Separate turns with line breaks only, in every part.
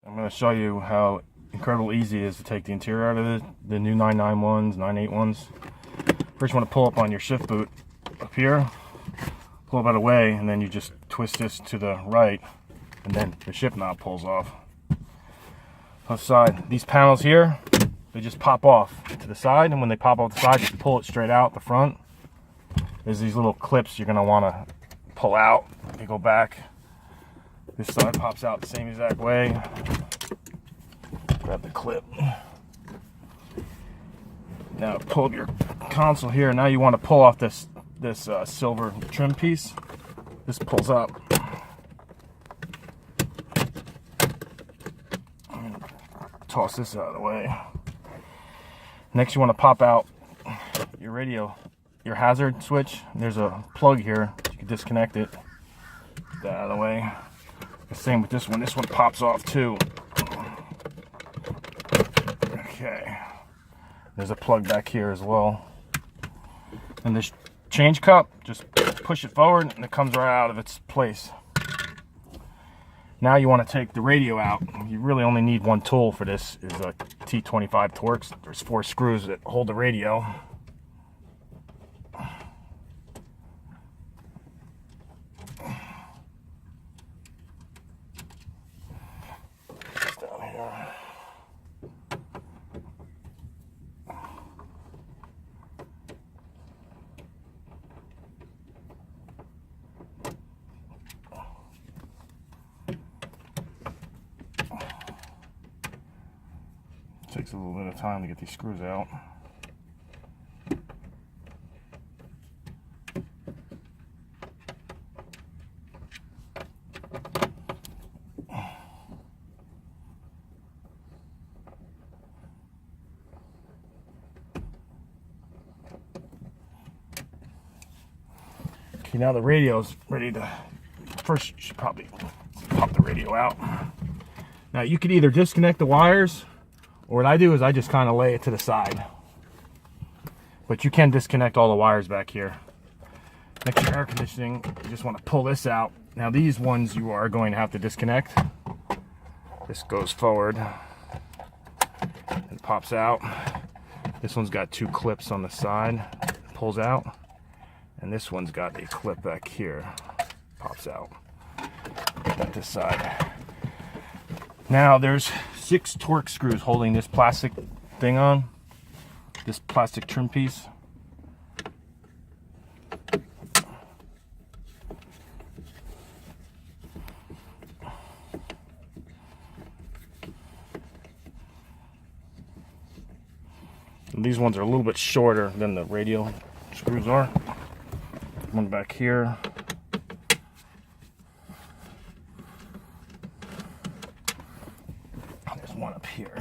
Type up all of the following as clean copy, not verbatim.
I'm going to show you how incredibly easy it is to take the interior out of the new 991s, 981s. First you want to pull up on your shift boot up here, pull it out of the way, and then you just twist this to the right, and then the shift knob pulls off. On the side, these panels here, they just pop off to the side, and when they pop off the side, just pull it straight out the front. There's these little clips you're going to want to pull out. They go back. This side pops out the same exact way. Grab the clip. Now pull up your console here. Now you want to pull off this silver trim piece. This pulls up. Toss this out of the way. Next you want to pop out your radio, your hazard switch. There's a plug here. You can disconnect it. Get that out of the way. The same with this one. This one pops off too. Okay. There's a plug back here as well. And this change cup, just push it forward and it comes right out of its place. Now you want to take the radio out. You really only need one tool for this. Is a T25 Torx. There's 4 screws that hold the radio. It's down here. Takes a little bit of time to get these screws out. Okay, now the radio's ready to, first you should probably pop the radio out. Now you could either disconnect the wires, or what I do is I just kind of lay it to the side. But you can disconnect all the wires back here. Next to air conditioning, you just want to pull this out. Now these ones you are going to have to disconnect. This goes forward and pops out. This one's got 2 clips on the side, pulls out. And this one's got a clip back here, pops out. At this side. Now there's 6 Torx screws holding this plastic thing on, this plastic trim piece. And these ones are a little bit shorter than the radio screws are. One back here. There's one up here.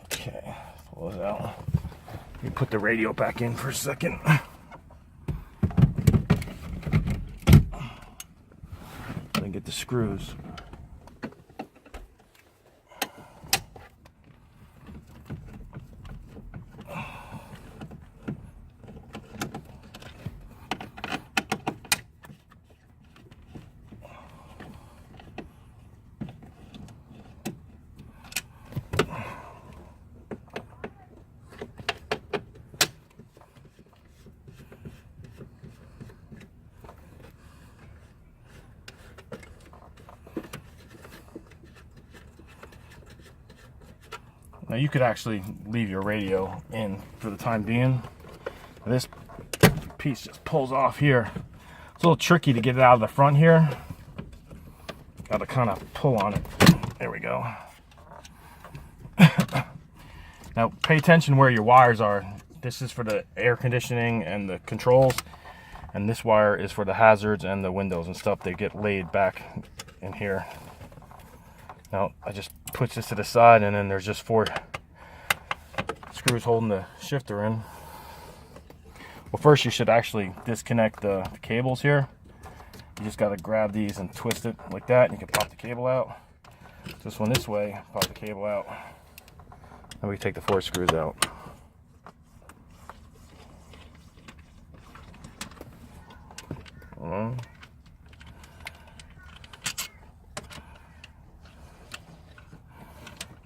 Okay, pull it out. You put the radio back in for a second. Then get the screws. Now you could actually leave your radio in for the time being. This piece just pulls off here. It's a little tricky to get it out of the front here. Got to kind of pull on it. There we go. Now pay attention where your wires are. This is for the air conditioning and the controls, and this wire is for the hazards and the windows and stuff. They get laid back in here. Now I just push this to the side, and then there's just 4 screws holding the shifter in. Well, first you should actually disconnect the cables here. You just got to grab these and twist it like that, and you can pop the cable out. This one this way, pop the cable out, and we take the 4 screws out.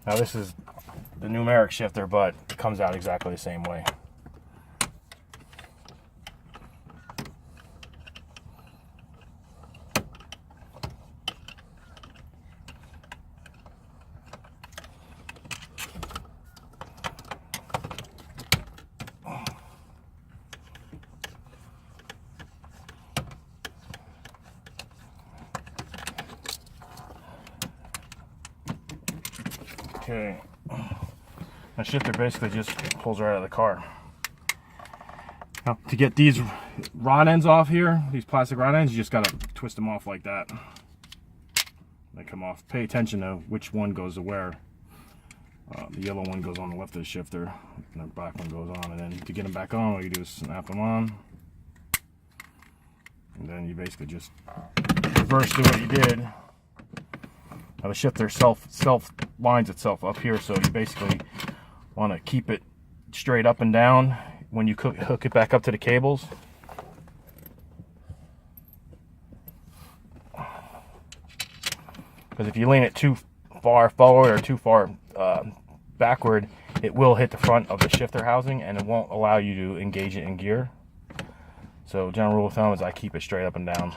Now this is the numeric shifter, but it comes out exactly the same way. Okay, the shifter basically just pulls right out of the car. Now, to get these rod ends off here, these plastic rod ends, you just gotta twist them off like that. They come off. Pay attention to which one goes to where. The yellow one goes on the left of the shifter, and the black one goes on. And then to get them back on, what you do is snap them on, and then you basically just reverse do what you did. Now the shifter self lines itself up here, so you basically want to keep it straight up and down when you hook it back up to the cables. Because if you lean it too far forward or too far backward, it will hit the front of the shifter housing and it won't allow you to engage it in gear. So general rule of thumb is I keep it straight up and down.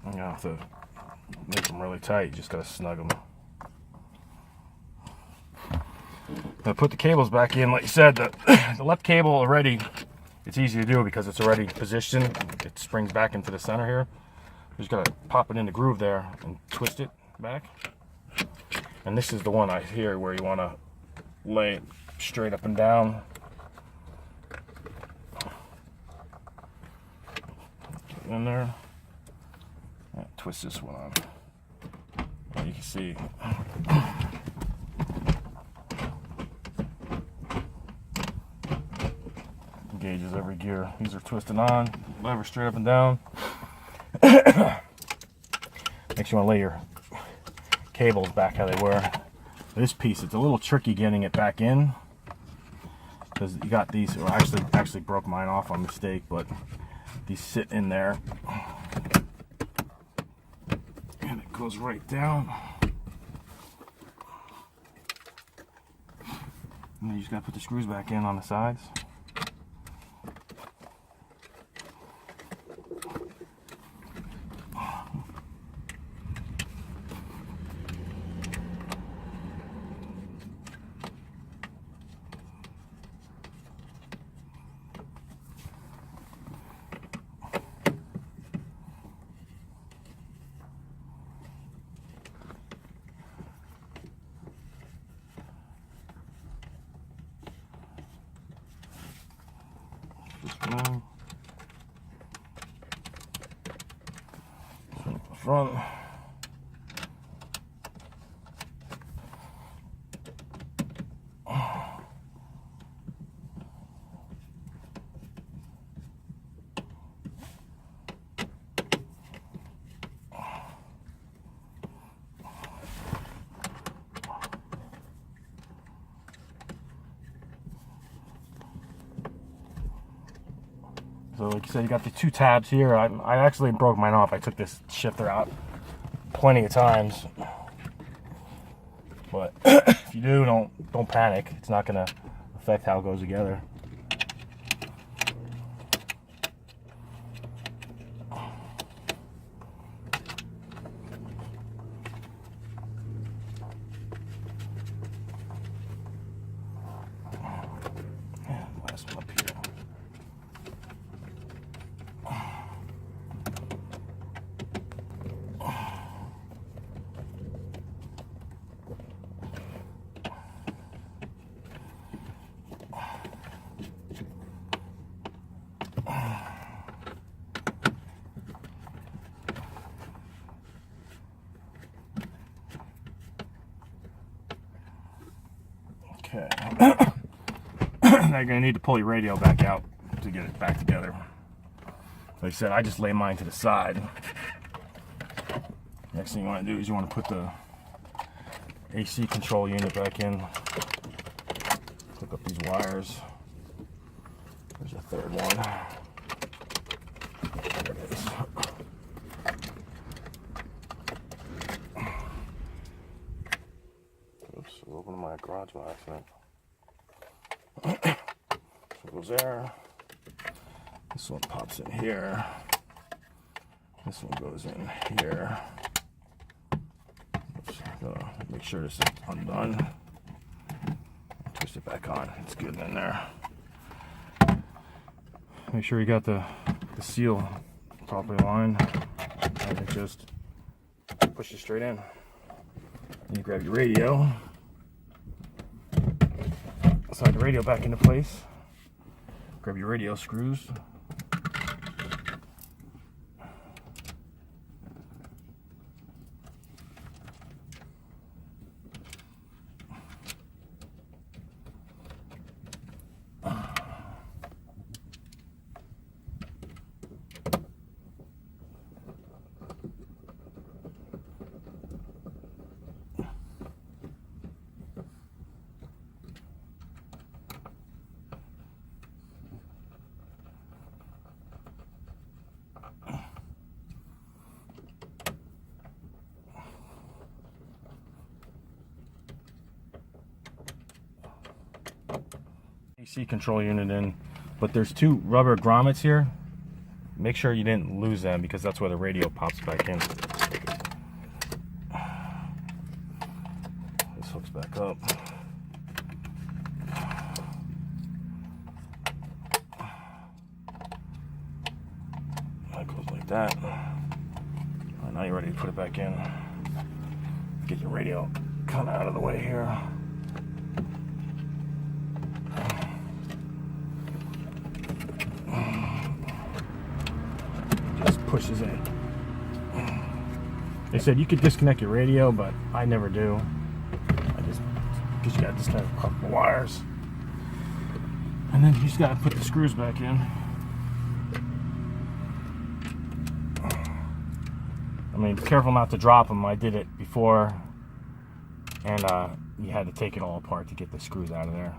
You don't have to make them really tight, you just gotta snug them. Now put the cables back in, like you said, the left cable already, it's easy to do because it's already positioned. It springs back into the center here. You just gotta pop it in the groove there and twist it back. And this is the one here where you wanna lay it straight up and down. Get it in there. Twist this one on. You can see engages every gear. These are twisted on, lever straight up and down. Makes you want to lay your cables back how they were. This piece, it's a little tricky getting it back in because you got these. Or actually broke mine off on mistake, but these sit in there. Goes right down. And then you just gotta put the screws back in on the sides. Front. So like you said, you got the two tabs here. I actually broke mine off. I took this shifter out plenty of times. But if you do, don't panic. It's not gonna affect how it goes together. Okay. Now you're going to need to pull your radio back out to get it back together. Like I said, I just lay mine to the side. Next thing you want to do is you want to put the AC control unit back in. Hook up these wires. There's a third one. There it is. Oops, opening my garage by accident. So it goes there. This one pops in here. This one goes in here. Oops, gotta make sure this is undone. Twist it back on. It's good in there. Make sure you got the seal properly aligned. And it just pushes straight in. And you grab your radio. Slide the radio back into place. Grab your radio screws. AC control unit in, but there's two rubber grommets here. Make sure you didn't lose them because that's where the radio pops back in. This hooks back up. That goes like that. Right, now you're ready to put it back in. Get your radio kind of out of the way here. Pushes in. They said you could disconnect your radio, but I never do. Because you got to disconnect a couple of wires, and then you just got to put the screws back in. I mean, be careful not to drop them. I did it before, and you had to take it all apart to get the screws out of there.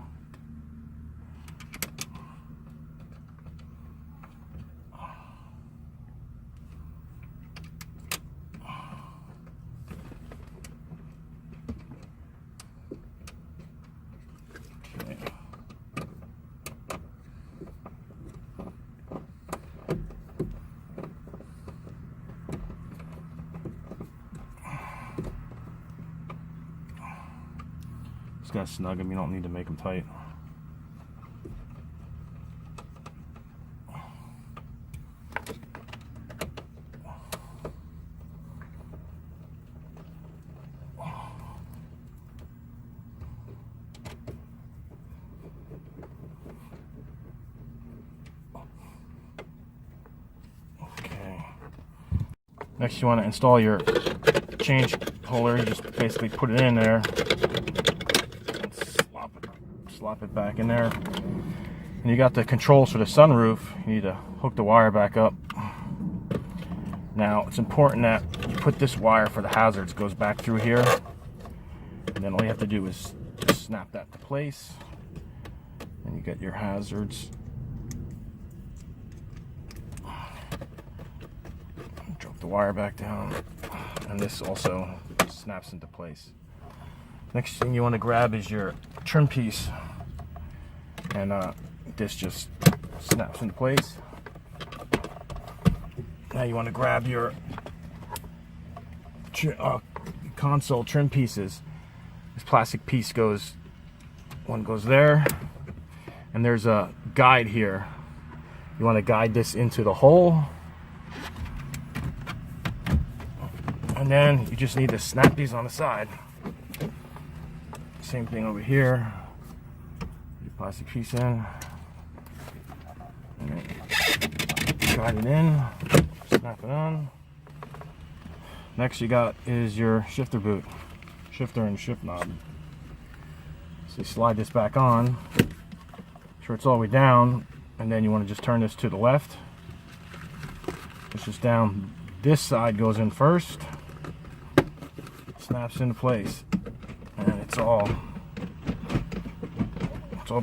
Just gotta snug them, you don't need to make them tight. Okay. Next you want to install your change holder. You just basically put it in there. Slap it back in there, and you got the controls for the sunroof. You need to hook the wire back up. Now it's important that you put this wire for the hazards goes back through here, and then all you have to do is just snap that to place, and you get your hazards. Drop the wire back down, and this also snaps into place. Next thing you want to grab is your trim piece, and this just snaps into place. Now you want to grab your console trim pieces. This plastic piece one goes there, and there's a guide here. You want to guide this into the hole, and then you just need to snap these on the side. Same thing over here. Your plastic piece in, and then guide it in, snap it on. Next you got is your shifter boot, shifter and shift knob. So you slide this back on, make sure it's all the way down, and then you want to just turn this to the left. Push this down. This side goes in first, snaps into place, and it's all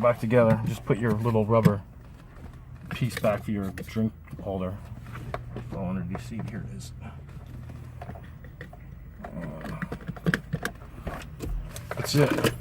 back together. Just put your little rubber piece back for your drink holder. Fall under the seat. Here it is. That's it.